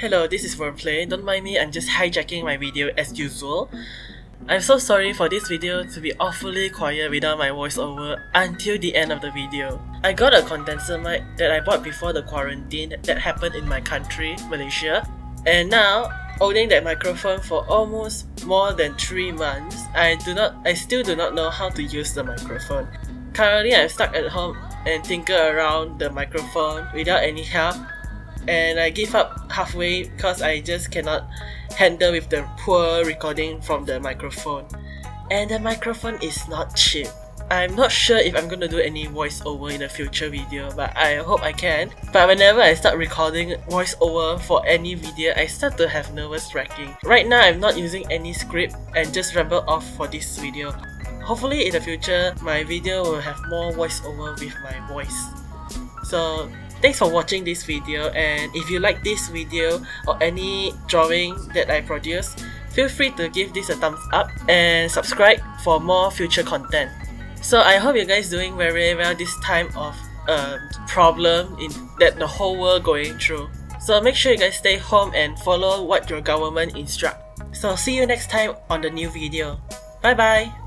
Hello, this is Wordplay. Don't mind me, I'm just hijacking my video as usual. I'm so sorry for this video to be awfully quiet without my voiceover until the end of the video. I got a condenser mic that I bought before the quarantine that happened in my country, Malaysia. And now, owning that microphone for almost more than 3 months, I still do not know how to use the microphone. Currently, I'm stuck at home and tinker around the microphone without any help. And I give up halfway because I just cannot handle with the poor recording from the microphone. And the microphone is not cheap. I'm not sure if I'm gonna do any voiceover in a future video, but I hope I can. But whenever I start recording voiceover for any video, I start to have nervous wracking. Right now, I'm not using any script and just ramble off for this video. Hopefully in the future, my video will have more voiceover with my voice. So, thanks for watching this video, and if you like this video or any drawing that I produce, feel free to give this a thumbs up and subscribe for more future content. So I hope you guys doing very well this time of problem that the whole world going through. So make sure you guys stay home and follow what your government instruct. So see you next time on the new video. Bye bye!